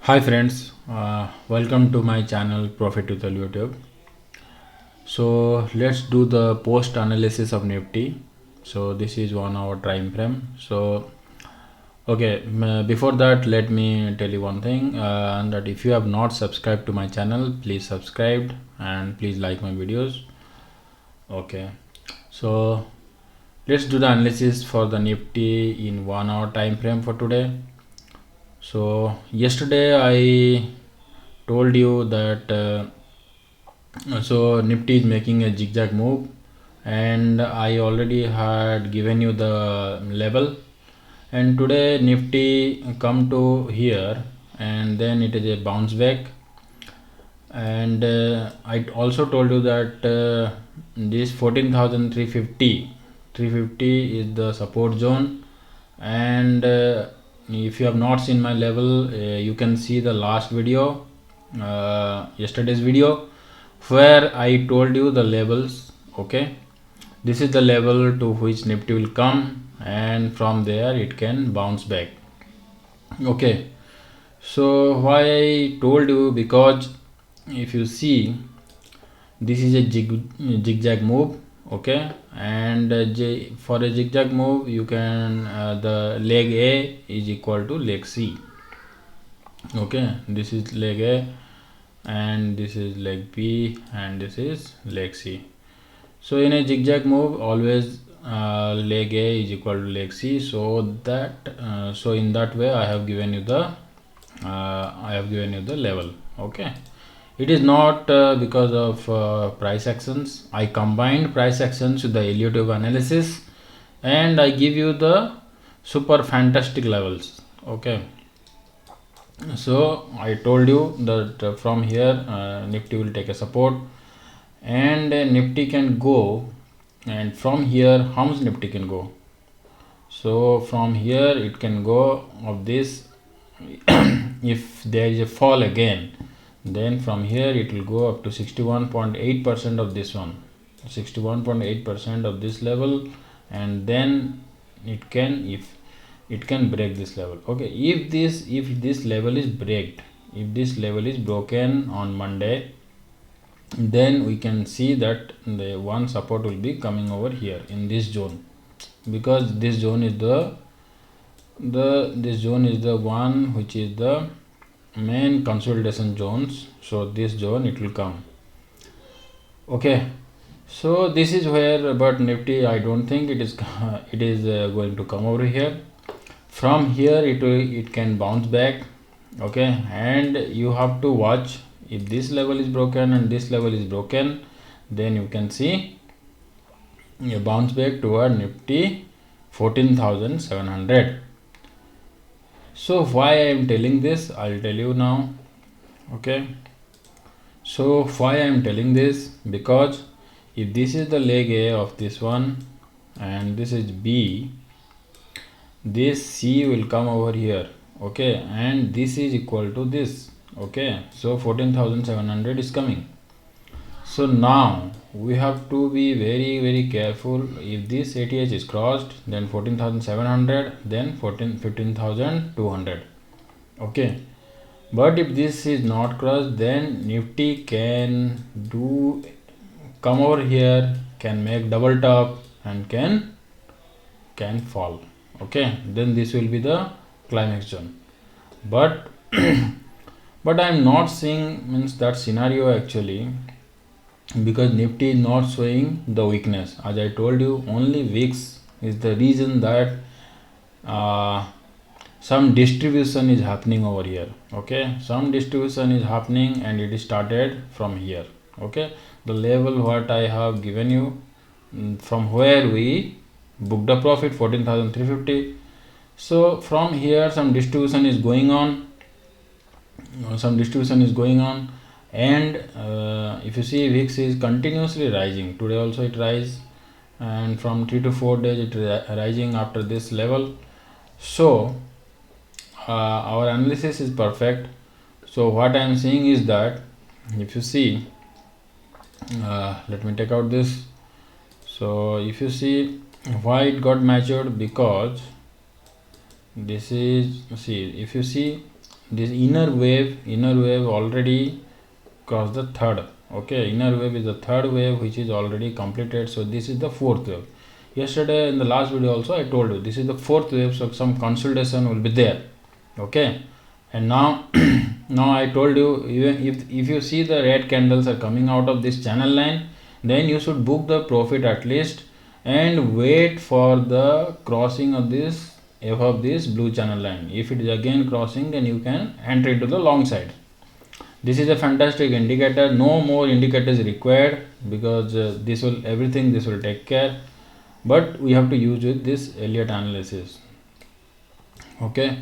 Hi friends, welcome to my channel Profit with YouTube. So let's do the post analysis of Nifty. So this is 1 hour time frame. So okay, before that let me tell you one thing, and that if you have not subscribed to my channel, please subscribe and please like my videos. Okay, so let's do the analysis for the Nifty in 1 hour time frame for today. So yesterday I told you that so Nifty is making a zigzag move, and I already had given you the level, and today Nifty come to here and then it is a bounce back. And I also told you that this 14,350 is the support zone. And if you have not seen my level, you can see the last video, yesterday's video, where I told you the levels. Okay, this is the level to which Nifty will come, and from there it can bounce back. Okay, so why I told you, because if you see, this is a zigzag move. Okay, and for a zigzag move you can the leg A is equal to leg C. Okay, this is leg A and this is leg B and this is leg C. So in a zigzag move, always leg A is equal to leg C. So that so in that way I have given you the level. Okay, it is not because of price actions. I combined price actions with the Elliott wave analysis, and I give you the super fantastic levels. Okay, so I told you that from here Nifty will take a support, and Nifty can go, and from here how much Nifty can go. So from here it can go of this. If there is a fall again, then from here it will go up to 61.8% of this one, 61.8% of this level, and then it can, if it can break this level. Okay, if this level is breaked, if this level is broken on Monday, then we can see that the one support will be coming over here in this zone, because this zone is the one which is the main consolidation zones. So this zone it will come. Okay, so this is where, but Nifty I don't think it is going to come over here. From here it can bounce back. Okay, and you have to watch, if this level is broken and this level is broken, then you can see a bounce back toward Nifty 14,700. So why I am telling this, I'll tell you now. Okay, so why I am telling this, because if this is the leg A of this one and this is B, this C will come over here. Okay, and this is equal to this. Okay, so 14,700 is coming. So now we have to be very careful. If this ATH is crossed, then 14,700, then 15,200. Okay, but if this is not crossed, then Nifty can come over here, can make double top and can fall. Okay, then this will be the climax zone. But but I am not seeing means that scenario actually, because Nifty is not showing the weakness. As I told you, only VIX is the reason that some distribution is happening over here. Okay, some distribution is happening and it is started from here. Okay, the level what I have given you, from where we booked a profit 14,350. so from here some distribution is going on, and if you see, VIX is continuously rising. Today also it rise, and from 3 to 4 days it is rising after this level. So our analysis is perfect. So what I am saying is that, if you see, let me take out this. So if you see why it got matured, because this is, see, if you see, this inner wave already crossed the third. Okay, inner wave is the third wave which is already completed. So this is the fourth wave. Yesterday in the last video also I told you this is the fourth wave, so some consolidation will be there. Okay, and now now I told you, even if you see the red candles are coming out of this channel line, then you should book the profit at least and wait for the crossing of this above this blue channel line. If it is again crossing, then you can enter into the long side. This is a fantastic indicator. No more indicators required, because this will take care, but we have to use with this Elliott analysis. Okay,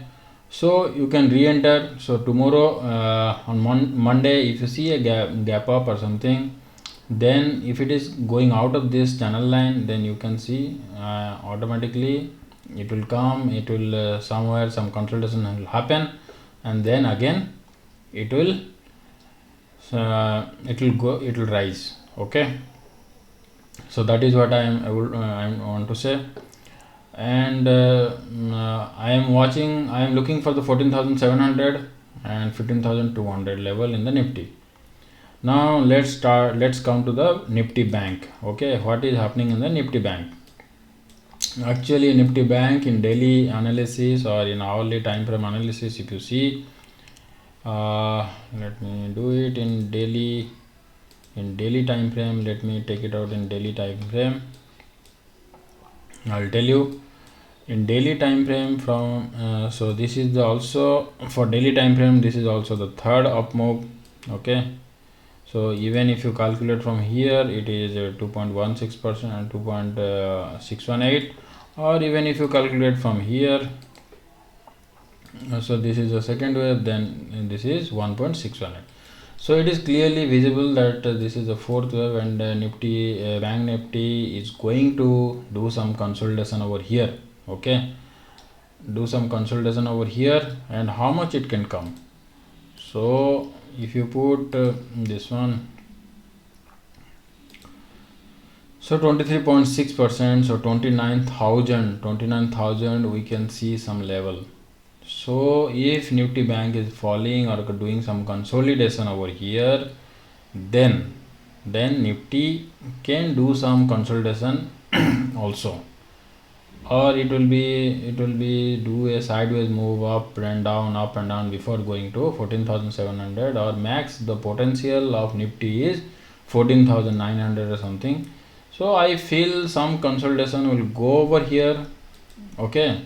so you can re-enter. So tomorrow on Monday, if you see a gap up or something, then if it is going out of this channel line, then you can see automatically it will come, it will somewhere some consolidation will happen, and then again it will rise. Okay, so that is what I want to say. And I am looking for the 14,700 and 15,200 level in the Nifty. Now let's come to the Nifty Bank. Okay, what is happening in the Nifty Bank? Actually, Nifty Bank in daily analysis or in hourly time frame analysis, if you see, let me do it in daily time frame. Let me take it out in daily time frame. I'll tell you in daily time frame from so this is the also for daily time frame, this is also the third up move. Okay, so even if you calculate from here, it is 2.16% and 2.618, or even if you calculate from here, so this is the second wave, then this is 1.618. So it is clearly visible that this is the fourth wave, and Nifty Bank Nifty is going to do some consolidation over here. Okay, do some consolidation over here, and how much it can come. So if you put this one, so 23.6%, so 29,000 we can see some level. So if Nifty Bank is falling or doing some consolidation over here, then Nifty can do some consolidation also, or it will be do a sideways move up and down before going to 14,700, or max the potential of Nifty is 14,900 or something. So I feel some consolidation will go over here. Okay,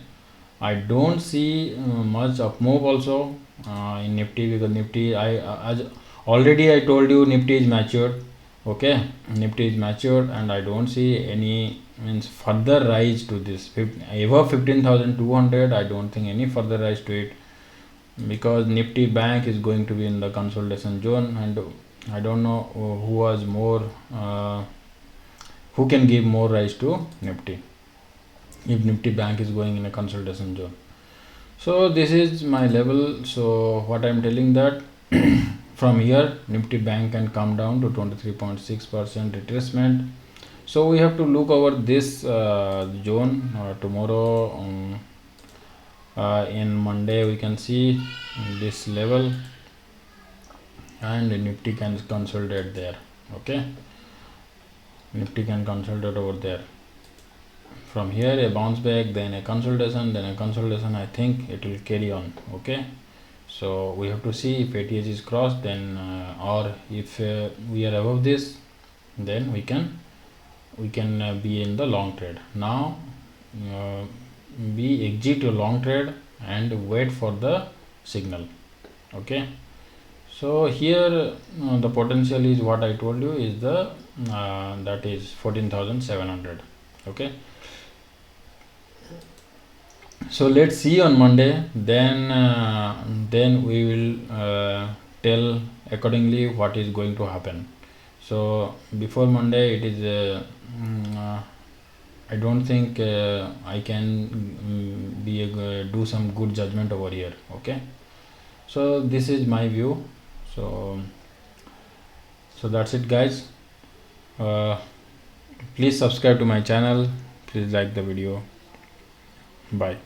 I don't see much up move also in Nifty, because Nifty, as already I told you, Nifty is matured. Okay, Nifty is matured, and I don't see any further rise to this above 15,200. I don't think any further rise to it, because Nifty Bank is going to be in the consolidation zone, and I don't know who was more who can give more rise to Nifty if Nifty Bank is going in a consolidation zone. So this is my level. So what I'm telling that from here Nifty Bank can come down to 23.6% retracement. So we have to look over this zone tomorrow. In Monday we can see this level, and Nifty can consolidate there. Okay, Nifty can consolidate over there. From here a bounce back, then a consolidation, I think it will carry on. Okay, so we have to see if ATH is crossed, then or if we are above this, then we can be in the long trade. Now we exit your long trade and wait for the signal. Okay, so here the potential is what I told you is the that is 14,700. Okay, so let's see on Monday, then we will tell accordingly what is going to happen. So before Monday, it is I don't think I can do some good judgment over here. Okay, so this is my view. So that's it, guys. Please subscribe to my channel, please like the video. Bye.